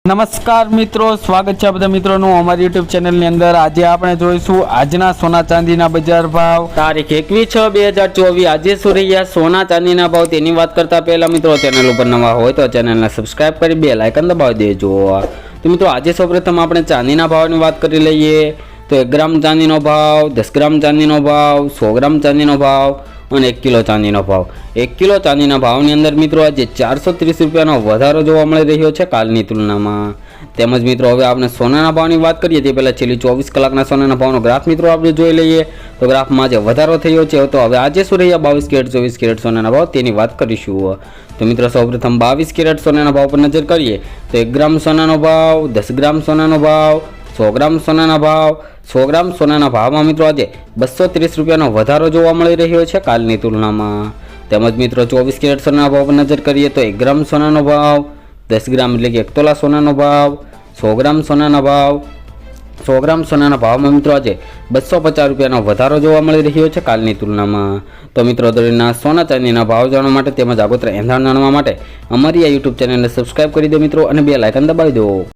નમસ્કાર મિત્રો, સ્વાગત છે બધા મિત્રોનું અમારી યુટ્યુબ ચેનલની અંદર। આજે આપણે જોઈશું આજના સોના ચાંદીના બજાર ભાવ તારીખ 21/6/2024। આજે શું રહ્યા સોના ચાંદીના ભાવ તેની વાત કરતા પહેલા મિત્રો ચેનલ ઉપર નવા હોય તો ચેનલને સબસ્ક્રાઇબ કરી બેલ આઇકન દબાવી દેજો। તો મિત્રો આજે સૌપ્રથમ આપણે ચાંદીના ભાવની વાત કરી લઈએ તો 1 ગ્રામ ચાંદીનો ભાવ, 10 ગ્રામ ચાંદીનો ભાવ, 100 ગ્રામ ચાંદીનો ભાવ અને 1 કિલો ચાંદીનો ભાવ। 1 કિલો ચાંદીના ભાવની અંદર મિત્રો આજે 430 રૂપિયાનો વધારો જોવા મળી રહ્યો છે કાલની તુલનામાં। તેમજ મિત્રો હવે આપણે સોનાના ભાવની વાત કરીએ તે પહેલાં છેલ્લી 24 કલાકના સોનાના ભાવનો ગ્રાફ મિત્રો આપણે જોઈ લઈએ તો ગ્રાફમાં આજે વધારો થયો છે। તો હવે આજે શું રહ્યા 22 કેરેટ 24 કેરેટ સોનાના ભાવ તેની વાત કરીશું। તો મિત્રો સૌપ્રથમ 22 કેરેટ સોનાના ભાવ પર નજર કરીએ તો 1 ગ્રામ સોનાનો ભાવ, 10 ગ્રામ સોનાનો ભાવ, 100 ગ્રામ સોનાના ભાવ। 100 ગ્રામ સોનાના ભાવમાં મિત્રો આજે 230 રૂપિયાનો વધારો જોવા મળી રહ્યો છે કાલની તુલનામાં। તેમજ મિત્રો 24 કેરેટ સોનાના ભાવ પર નજર કરીએ તો 1 ગ્રામ સોનાનો ભાવ, 10 ગ્રામ એટલે કે 1 તોલા સોનાનો ભાવ, 100 ગ્રામ સોનાના ભાવ। 100 ગ્રામ સોનાના ભાવમાં મિત્રો આજે 250 રૂપિયાનો વધારો જોવા મળી રહ્યો છે કાલની તુલનામાં। તો મિત્રો દરેકના સોના ચાંદીના ભાવ જાણવા માટે તેમજ આગોતરા એંધાણ જાણવા માટે અમારી આ યુટ્યુબ ચેનલને સબસ્ક્રાઇબ કરી દો મિત્રો અને બેલ આઇકન દબાવી દો।